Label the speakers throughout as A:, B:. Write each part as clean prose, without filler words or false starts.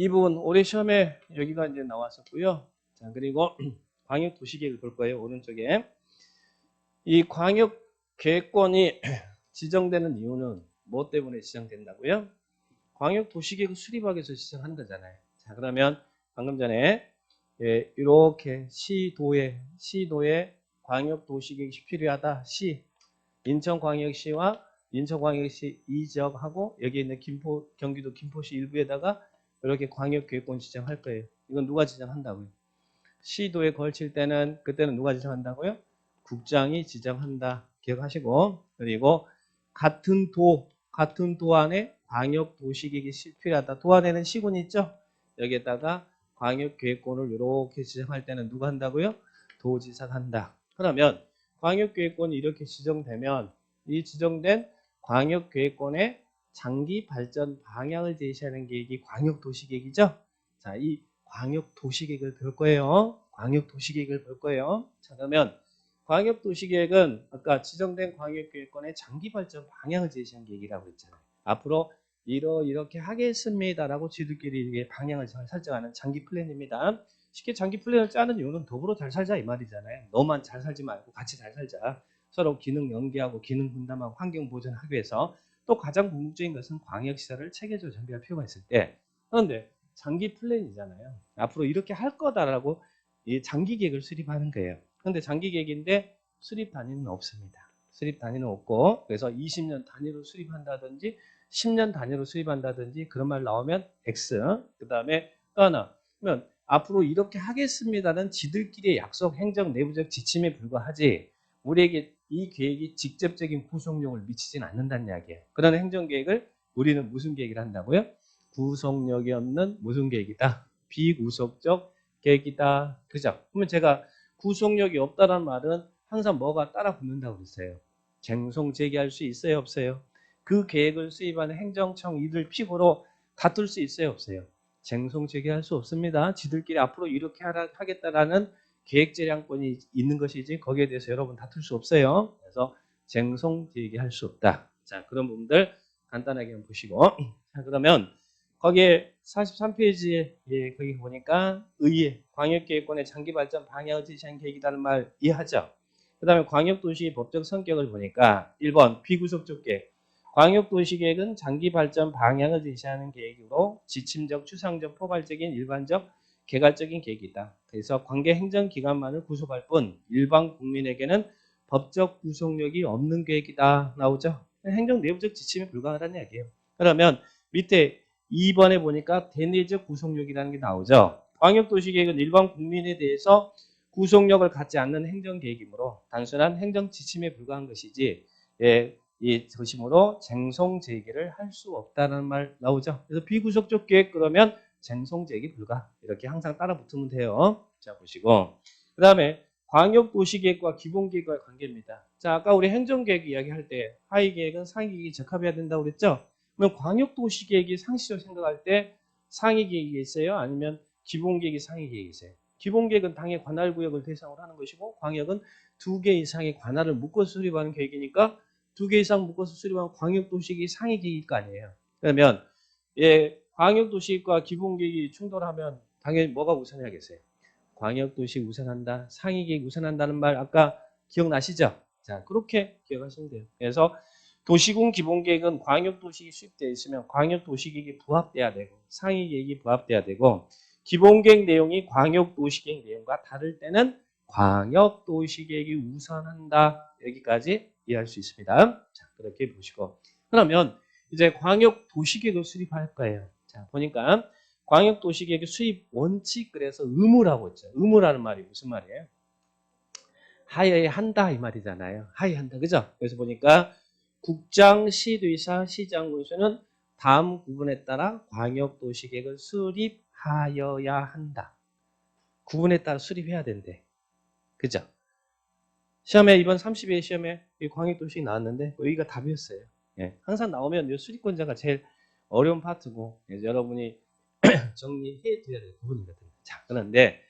A: 이 부분 올해 시험에 여기가 이제 나왔었고요. 자, 그리고 광역 도시계획을 볼 거예요. 오른쪽에. 이 광역 계획권이 지정되는 이유는 뭐 때문에 지정된다고요? 광역 도시계획을 수립하기 위해서 지정한 거잖아요. 자, 그러면 방금 전에 이렇게 시도에 광역 도시계획이 필요하다. 인천광역시와 인천광역시 이 지역하고 여기 있는 경기도 김포시 일부에다가 이렇게 광역계획권 지정할 거예요. 이건 누가 지정한다고요? 시도에 걸칠 때는 그때는 누가 지정한다고요? 국장이 지정한다. 기억하시고, 그리고 같은 도 안에 광역도시계획이 필요하다. 도 안에는 시군이 있죠? 여기에다가 광역계획권을 이렇게 지정할 때는 누가 한다고요? 도지사가 한다. 그러면 광역계획권이 이렇게 지정되면 이 지정된 광역계획권의 장기 발전 방향을 제시하는 계획이 광역도시계획이죠? 자, 이 광역도시계획을 볼 거예요. 광역도시계획을 볼 거예요. 자, 그러면 광역도시계획은 아까 지정된 광역계획권의 장기 발전 방향을 제시한 계획이라고 했잖아요. 앞으로 이렇게 하겠습니다라고 지들끼리 이게 방향을 설정하는 장기 플랜입니다. 쉽게 장기 플랜을 짜는 이유는 더불어 잘 살자 이 말이잖아요. 너만 잘 살지 말고 같이 잘 살자. 서로 기능 연계하고 기능 분담하고 환경 보존하기 위해서 또 가장 궁극적인 것은 광역시설을 체계적으로 정비할 필요가 있을 때 그런데 장기 플랜이잖아요. 앞으로 이렇게 할 거다라고 이 장기 계획을 수립하는 거예요. 그런데 장기 계획인데 수립 단위는 없습니다. 수립 단위는 없고 그래서 20년 단위로 수립한다든지 10년 단위로 수립한다든지 그런 말 나오면 X. 그 다음에 또 하나 그러면 앞으로 이렇게 하겠습니다는 지들끼리의 약속, 행정, 내부적 지침에 불과하지 우리에게 이 계획이 직접적인 구속력을 미치지는 않는다는 이야기예요. 그런 행정계획을 우리는 무슨 계획을 한다고요? 구속력이 없는 무슨 계획이다? 비구속적 계획이다. 그죠? 그러면 제가 구속력이 없다는 말은 항상 뭐가 따라 붙는다고 그랬어요. 쟁송 제기할 수 있어요? 없어요? 그 계획을 수립하는 행정청 이들 피고로 다툴 수 있어요? 없어요? 쟁송 제기할 수 없습니다. 지들끼리 앞으로 이렇게 하겠다라는 계획재량권이 있는 것이지 거기에 대해서 여러분 다툴 수 없어요. 그래서 쟁송 제기할 수 없다. 자, 그런 부분들 간단하게 한번 보시고 자, 그러면 거기에 43페이지에 거기 보니까 의회 광역계획권의 장기발전 방향을 제시한 계획이라는 말 이해하죠? 그 다음에 광역도시 법적 성격을 보니까 1번 비구속적 계획 광역도시계획은 장기발전 방향을 제시하는 계획으로 지침적, 추상적, 포괄적인, 일반적, 개괄적인 계획이다. 그래서 관계 행정기관만을 구속할 뿐 일반 국민에게는 법적 구속력이 없는 계획이다. 나오죠? 행정 내부적 지침에 불과하다는 얘기예요. 그러면 밑에 2번에 보니까 대내적 구속력이라는 게 나오죠. 광역도시계획은 일반 국민에 대해서 구속력을 갖지 않는 행정계획이므로 단순한 행정 지침에 불과한 것이지 이 도심으로 쟁송 제기를 할 수 없다는 말 나오죠. 그래서 비구속적 계획 그러면 쟁송 제기 불가 이렇게 항상 따라 붙으면 돼요. 자 보시고 그 다음에 광역도시계획과 기본계획과의 관계입니다. 자 아까 우리 행정계획 이야기할 때 하위계획은 상위계획이 적합해야 된다고 그랬죠. 그러면 광역도시계획이 상시적으로 생각할 때 상위계획이 있어요? 아니면 기본계획이 상위계획이 있어요? 기본계획은 당의 관할구역을 대상으로 하는 것이고 광역은 2개 이상의 관할을 묶어서 수립하는 계획이니까 2개 이상 묶어서 수립한 광역도시계획이 상위계획일 거 아니에요. 그러면 광역도시계획과 기본계획이 충돌하면 당연히 뭐가 우선해야겠어요? 광역도시 우선한다, 상위계획 우선한다는 말 아까 기억나시죠? 자 그렇게 기억하시면 돼요. 그래서 도시군 기본계획은 광역도시계획이 수립되어 있으면 광역도시계획이 부합돼야 되고 상위계획이 부합돼야 되고 기본계획 내용이 광역도시계획 내용과 다를 때는 광역도시계획이 우선한다. 여기까지 이해할 수 있습니다. 자, 그렇게 보시고 그러면 이제 광역도시계획을 수립할 거예요. 자, 보니까 광역도시계획의 수립 원칙 그래서 의무라고 했죠. 의무라는 말이 무슨 말이에요? 하여야 한다 이 말이잖아요. 하여야 한다. 그죠? 그래서 보니까 국장, 시도의사, 시장, 군수는 다음 구분에 따라 광역도시계획을 수립하여야 한다. 구분에 따라 수립해야 된대. 그죠? 시험에 이번 32회 시험에 광역도시계획 나왔는데 여기가 답이었어요. 예, 항상 나오면 이 수립권자가 제일 어려운 파트고 여러분이 정리해 드려야 될 부분이거든요. 자, 그런데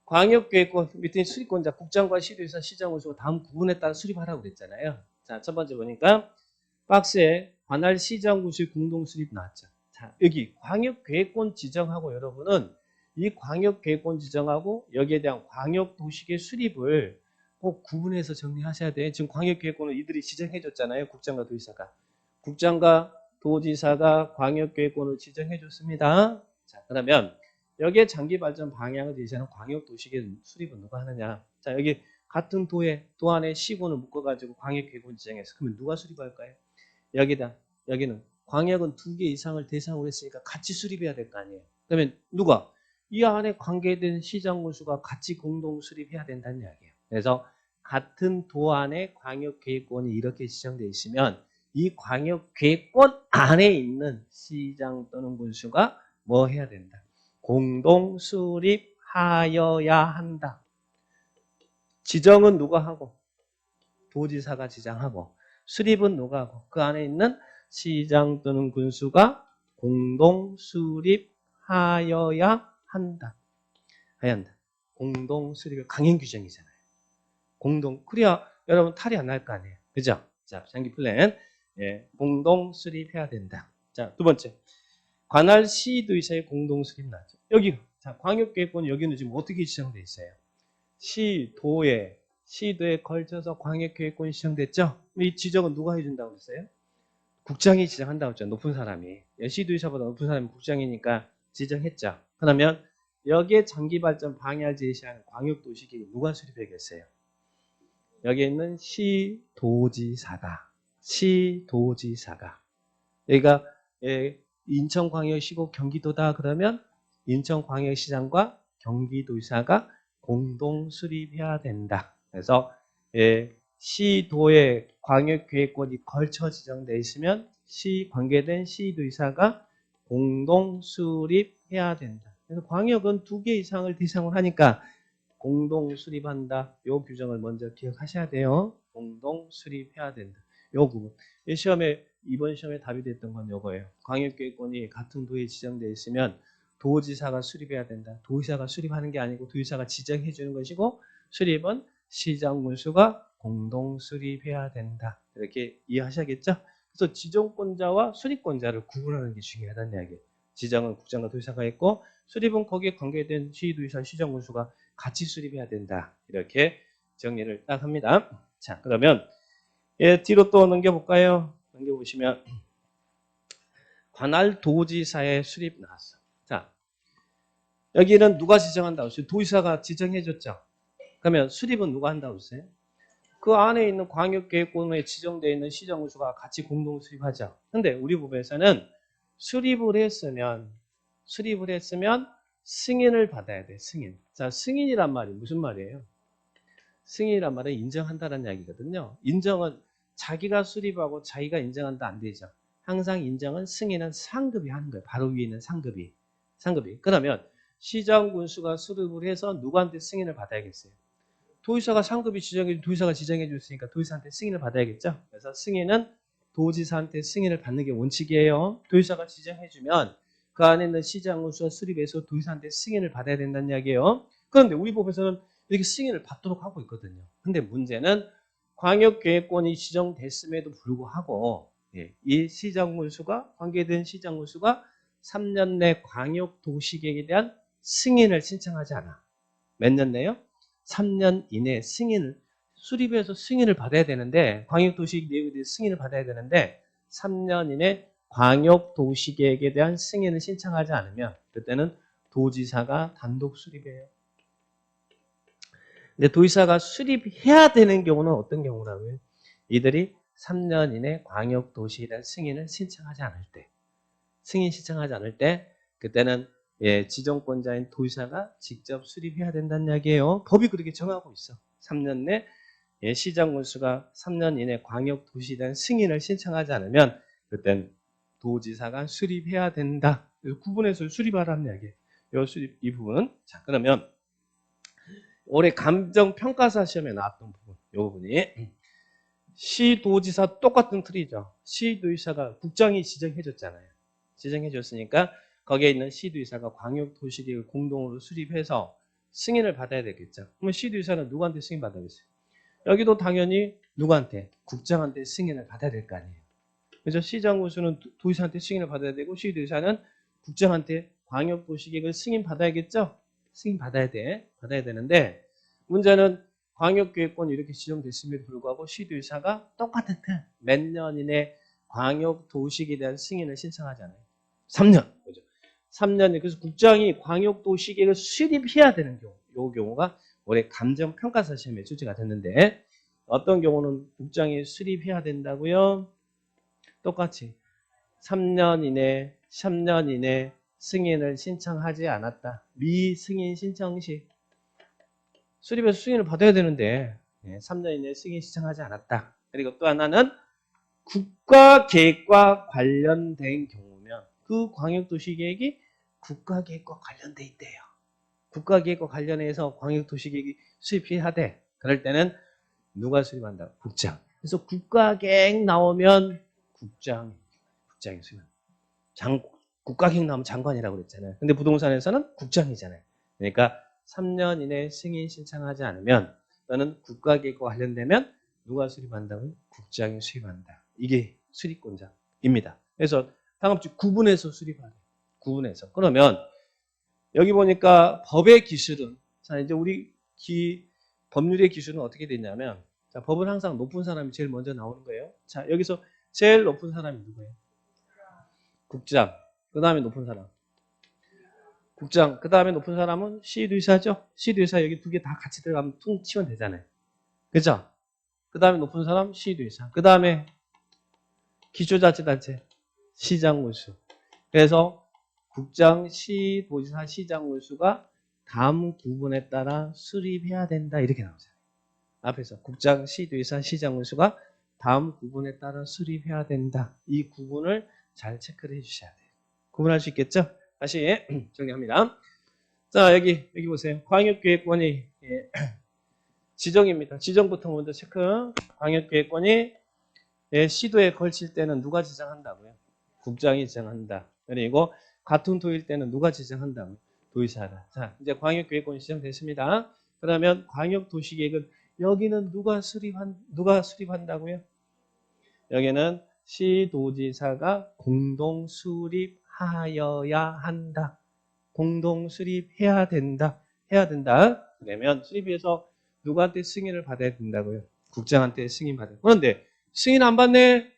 A: 광역계획권 밑에 수립권자 국장과 시도의사, 시장군수가 다음 구분에 따라 수립하라고 그랬잖아요. 자, 첫 번째 보니까 박스에 관할 시장군수의 공동 수립 나왔죠. 자, 자, 여기 광역계획권 지정하고 여러분은 이 광역계획권 지정하고 여기에 대한 광역도시계 수립을 꼭 구분해서 정리하셔야 돼. 지금 광역계획권을 이들이 지정해줬잖아요. 국장과 도지사가. 국장과 도지사가 광역계획권을 지정해줬습니다. 자, 그러면 여기에 장기발전 방향을 제시하는 광역도시계 수립은 누가 하느냐? 자, 여기 같은 도에 도 안에 시군을 묶어가지고 광역계획권 지정해서 그러면 누가 수립할까요? 여기는 광역은 2개 이상을 대상으로 했으니까 같이 수립해야 될 거 아니에요. 그러면 누가? 이 안에 관계된 시장군수가 같이 공동 수립해야 된다는 이야기예요. 그래서 같은 도 안에 광역계획권이 이렇게 지정되어 있으면 이 광역계획권 안에 있는 시장 또는 군수가 뭐 해야 된다? 공동 수립하여야 한다. 지정은 누가 하고? 도지사가 지정하고 수립은 누가 하고? 그 안에 있는 시장 또는 군수가 공동 수립하여야 한다. 해야 한다. 공동 수립의 강행 규정이잖아요. 공동. 그래야 여러분 탈이 안 날 거 아니에요. 그죠? 자, 장기 플랜. 예, 공동 수립해야 된다. 자, 두 번째. 관할 시도의사의 공동 수립 나죠. 여기 자, 광역계획권 여기는 지금 어떻게 지정돼 있어요? 시도에 걸쳐서 광역계획권이 지정됐죠? 이 지정은 누가 해준다고 그랬어요? 국장이 지정한다고 했죠. 높은 사람이. 시도의사보다 높은 사람이 국장이니까 지정했죠. 그러면 여기에 장기발전 방향을 제시하는 광역도시계획 누가 수립해야겠어요? 여기에 있는 시도지사가. 여기가 인천광역시고 경기도다 그러면 인천광역시장과 경기도지사가 공동 수립해야 된다. 그래서 시도의 광역계획권이 걸쳐 지정되어 있으면 관계된 시도지사가 공동 수립해야 된다. 그래서 광역은 2개 이상을 대상으로 하니까 공동 수립한다. 요 규정을 먼저 기억하셔야 돼요. 공동 수립해야 된다. 요 부분. 이번 시험에 답이 됐던 건 요거예요. 광역계획권이 같은 도에 지정되어 있으면 도지사가 수립해야 된다. 도지사가 수립하는 게 아니고 도지사가 지정해 주는 것이고 수립은 시장군수가 공동 수립해야 된다. 이렇게 이해하셔야겠죠? 그래서 지정권자와 수립권자를 구분하는 게 중요하다는 이야기예요. 지정은 국장과 도지사가 있고 수립은 거기에 관계된 시도지사, 시장군수가 같이 수립해야 된다. 이렇게 정리를 딱 합니다. 자, 그러면 뒤로 또 넘겨볼까요? 넘겨보시면 관할 도지사의 수립 나왔어. 자, 여기는 누가 지정한다고 했어요? 도지사가 지정해줬죠. 그러면 수립은 누가 한다고 했어요? 그 안에 있는 광역계획권에 지정되어 있는 시정군수가 같이 공동 수립하죠. 근데 우리 부분에서는 수립을 했으면 승인을 받아야 돼. 승인. 자, 승인이란 말이 무슨 말이에요? 승인이란 말은 인정한다는 이야기거든요. 인정은 자기가 수립하고 자기가 인정한다 안 되죠. 항상 인정은 승인은 상급이 하는 거예요. 바로 위에 있는 상급이. 그러면 시장군수가 수립을 해서 누구한테 승인을 받아야겠어요? 도지사가 상급이 도지사가 지정해 줬으니까 도지사한테 승인을 받아야겠죠. 그래서 승인은 도지사한테 승인을 받는 게 원칙이에요. 도지사가 지정해 주면 그 안에 있는 시장군수가 수립해서 도지사한테 승인을 받아야 된다는 이야기예요. 그런데 우리 법에서는 이렇게 승인을 받도록 하고 있거든요. 근데 문제는 광역계획권이 지정됐음에도 불구하고 이 시장군수가 관계된 시장군수가 3년 내 광역도시계획에 대한 승인을 신청하지 않아. 몇 년 내요? 3년 이내 수립해서 승인을 받아야 되는데 광역도시계획에 대해 승인을 받아야 되는데 3년 이내 광역도시계획에 대한 승인을 신청하지 않으면 그때는 도지사가 단독 수립해요. 근데 도지사가 수립해야 되는 경우는 어떤 경우라고요? 이들이 3년 이내 광역도시에 대한 승인을 신청하지 않을 때 그때는 지정권자인 도지사가 직접 수립해야 된다는 이야기예요. 법이 그렇게 정하고 있어. 3년 내 시장군수가 3년 이내 광역도시에 대한 승인을 신청하지 않으면 그때는 도지사가 수립해야 된다. 그래서 구분해서 수립하라는 이야기예요. 이 부분. 자, 그러면 올해 감정평가사 시험에 나왔던 부분, 이 부분이 시도지사 똑같은 틀이죠. 시도지사가 국장이 지정해줬잖아요. 지정해줬으니까 거기에 있는 시도지사가 광역도시계획을 공동으로 수립해서 승인을 받아야 되겠죠. 그러면 시도지사는 누구한테 승인 받아야겠어요? 여기도 당연히 누구한테? 국장한테 승인을 받아야 될 거 아니에요. 그래서 시장군수는 도의사한테 승인을 받아야 되고 시도의사는 국장한테 광역도시계획을 승인받아야겠죠? 승인받아야 돼. 받아야 되는데 문제는 광역계획권이 이렇게 지정됐음에도 불구하고 시도의사가 똑같은 몇 년 이내 광역도시계획에 대한 승인을 신청하잖아요. 3년. 그죠? 3년이 그래서 국장이 광역도시계획을 수립해야 되는 경우. 이 경우가 올해 감정평가사 시험에 출제가 됐는데 어떤 경우는 국장이 수립해야 된다고요? 똑같이 3년 이내 승인을 신청하지 않았다. 미승인 신청 시 수립해서 승인을 받아야 되는데 3년 이내 승인 신청하지 않았다. 그리고 또 하나는 국가계획과 관련된 경우면 그 광역도시계획이 국가계획과 관련돼 있대요. 국가계획과 관련해서 광역도시계획이 수립해야 돼. 그럴 때는 누가 수립한다? 국장. 그래서 국가계획 나오면 국장이 수립. 국가계획 나오면 장관이라고 그랬잖아요. 근데 부동산에서는 국장이잖아요. 그러니까 3년 이내 승인 신청하지 않으면 또는 국가계획과 관련되면 누가 수립한다고요? 국장이 수립한다. 이게 수립권자입니다. 그래서 다음주 구분해서 수립하래요. 구분해서. 그러면 여기 보니까 법의 기술은 자 이제 우리 법률의 기술은 어떻게 되냐면 자 법은 항상 높은 사람이 제일 먼저 나오는 거예요. 자 여기서 제일 높은 사람이 누구예요? 국장. 그 다음에 높은 사람. 국장. 그 다음에 높은 사람은 시도의사죠. 시도의사 여기 두 개 다 같이 들어가면 퉁 치면 되잖아요. 그죠? 그 다음에 높은 사람 시도의사. 그 다음에 기초자치단체 시장군수. 그래서 국장, 시도지사, 시장군수가 다음 구분에 따라 수립해야 된다. 이렇게 나오잖아요. 앞에서 국장, 시도지사, 시장군수가 다음 구분에 따라 수립해야 된다. 이 구분을 잘 체크를 해주셔야 돼요. 구분할 수 있겠죠? 다시 정리합니다. 자 여기 보세요. 광역계획권이 지정입니다. 지정부터 먼저 체크. 광역계획권이 시도에 걸칠 때는 누가 지정한다고요? 국장이 지정한다. 그리고 같은 도일 때는 누가 지정한다고요? 도의사가. 자 이제 광역계획권이 지정됐습니다. 그러면 광역도시계획은 여기는 누가 수립한다고요? 여기는 시도지사가 공동 수립하여야 한다. 공동 수립해야 된다. 해야 된다. 그러면 수립해서 누구한테 승인을 받아야 된다고요? 국장한테 승인 받아요. 그런데 승인 안 받네?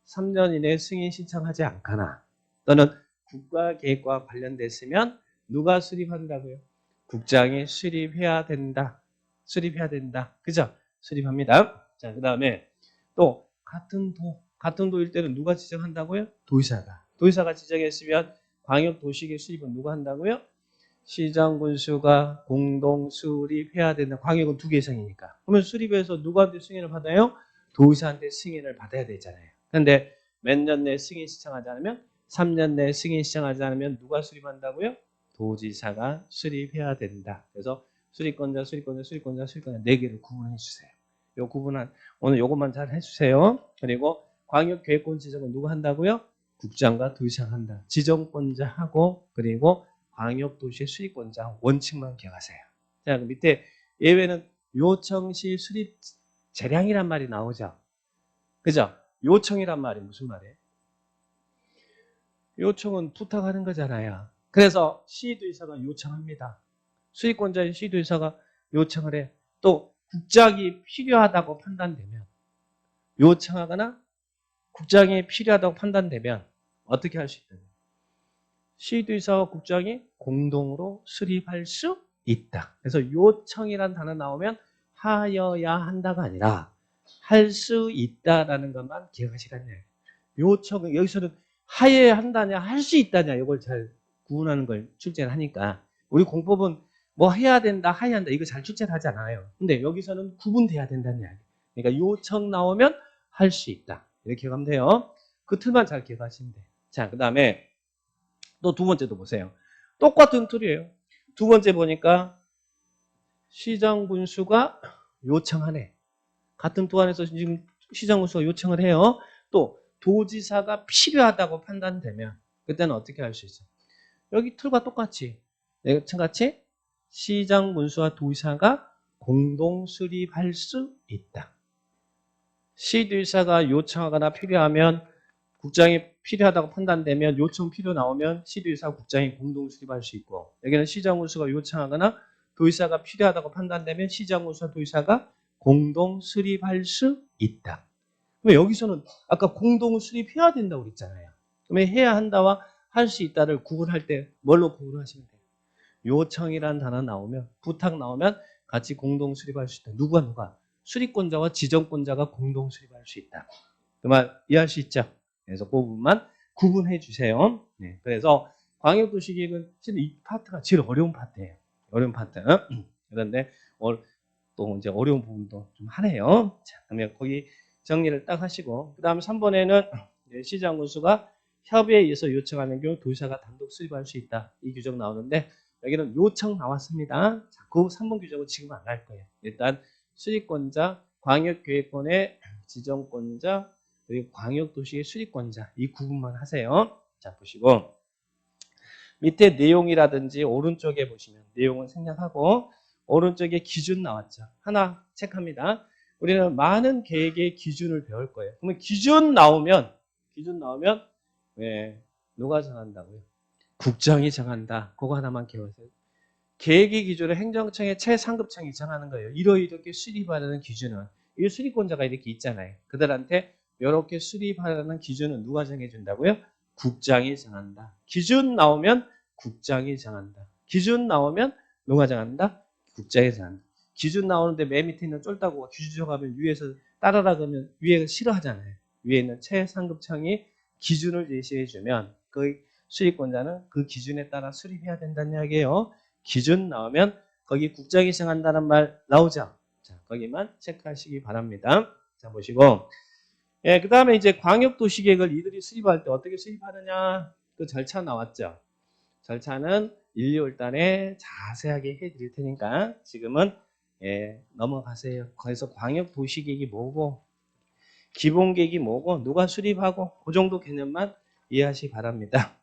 A: 3년 이내에 승인 신청하지 않거나 또는 국가계획과 관련됐으면 누가 수립한다고요? 국장이 수립해야 된다. 수립해야 된다. 그죠? 수립합니다. 자, 그 다음에 또 같은 도일 때는 누가 지정한다고요? 도의사가. 도의사가 지정했으면 광역도시계획 수립은 누가 한다고요? 시장군수가 공동 수립해야 된다. 광역은 2개 이상이니까. 그러면 수립해서 누구한테 승인을 받아요? 도의사한테 승인을 받아야 되잖아요. 그런데 몇 년 내에 승인 신청하지 않으면 3년 내에 승인 신청하지 않으면 누가 수립한다고요? 도지사가 수립해야 된다. 그래서 수립권자 4개를 구분해 주세요. 요 구분한 오늘 요것만 잘 해주세요. 그리고 광역계획권 지정은 누가 한다고요? 국장과 도의사가 한다. 지정권자하고 그리고 광역도시의 수립권자 원칙만 기억하세요. 자, 그 밑에 예외는 요청시 수립 재량이란 말이 나오죠. 그죠? 요청이란 말이 무슨 말이에요? 요청은 부탁하는 거잖아요. 그래서 시도의사가 요청합니다. 수립권자인 시도의사가 요청을 해. 또 국장이 필요하다고 판단되면 요청하거나 국장이 필요하다고 판단되면 어떻게 할 수 있다? 시도의사와 국장이 공동으로 수립할 수 있다. 그래서 요청이란 단어 나오면 하여야 한다가 아니라 할 수 있다라는 것만 기억하시라는 얘기예요. 요청은 여기서는 하여야 한다냐 할 수 있다냐 이걸 잘 구분하는 걸 출제를 하니까 우리 공법은 뭐 해야 된다 하여야 한다 이거 잘 출제를 하지 않아요. 근데 여기서는 구분돼야 된다는 이야기. 그러니까 요청 나오면 할 수 있다. 이렇게 기억하면 돼요. 그 틀만 잘 기억하시면 돼요. 자, 그 다음에 또 두 번째도 보세요. 똑같은 틀이에요. 두 번째 보니까 시장군수가 요청하네. 같은 도 안에서 지금 시장군수가 요청을 해요. 또 도지사가 필요하다고 판단되면 그때는 어떻게 할 수 있어? 여기 틀과 똑같이 시장군수와 도지사가 공동 수립할 수 있다. 시도의사가 요청하거나 필요하면 국장이 필요하다고 판단되면 요청 필요 나오면 시도의사 국장이 공동 수립할 수 있고 여기는 시정군수가 요청하거나 도의사가 필요하다고 판단되면 시정군수와 도의사가 공동 수립할 수 있다. 그럼 여기서는 아까 공동 수립해야 된다고 그랬잖아요. 그러면 해야 한다와 할 수 있다를 구분할 때 뭘로 구분하시면 돼요? 요청이라는 단어 나오면 부탁 나오면 같이 공동 수립할 수 있다. 누가? 수립권자와 지정권자가 공동 수립할 수 있다. 그 말 이해할 수 있죠? 그래서 그 부분만 구분해 주세요. 네, 그래서 광역도시계획은 실은 이 파트가 제일 어려운 파트예요. 어려운 파트. 그런데 또 이제 어려운 부분도 좀 하네요. 자, 그러면 거기 정리를 딱 하시고 그 다음 3번에는 시장군수가 협의에 의해서 요청하는 경우 도의사가 단독 수립할 수 있다. 이 규정 나오는데 여기는 요청 나왔습니다. 자, 그 3번 규정은 지금 안 할 거예요. 일단 수립권자, 광역계획권의 지정권자, 그리고 광역도시의 수립권자 이 구분만 하세요. 자, 보시고 밑에 내용이라든지 오른쪽에 보시면 내용은 생략하고 오른쪽에 기준 나왔죠. 하나 체크합니다. 우리는 많은 계획의 기준을 배울 거예요. 그러면 기준 나오면 왜 누가 정한다고요? 국장이 정한다. 그거 하나만 기억하세요. 계획의 기준을 행정청의 최상급청이 정하는 거예요. 이렇게 수립하려는 기준은 이 수립권자가 이렇게 있잖아요. 그들한테 이렇게 수립하려는 기준은 누가 정해준다고요? 국장이 정한다. 기준 나오면 국장이 정한다. 기준 나오면 누가 정한다? 국장이 정한다. 기준 나오는데 맨 밑에 있는 쫄따구가 기준 정하면 위에서 따라라 그러면 위에가 싫어하잖아요. 위에 있는 최상급청이 기준을 제시해주면 그 수립권자는 그 기준에 따라 수립해야 된다는 이야기예요. 기준 나오면 거기 국장이 정한다는 말 나오죠. 자, 거기만 체크하시기 바랍니다. 자, 보시고 예, 그 다음에 이제 광역도시계획을 이들이 수립할 때 어떻게 수립하느냐 그 절차 나왔죠. 절차는 1, 2월달에 자세하게 해드릴 테니까 지금은 넘어가세요. 그래서 광역도시계획이 뭐고 기본계획이 뭐고 누가 수립하고 그 정도 개념만 이해하시기 바랍니다.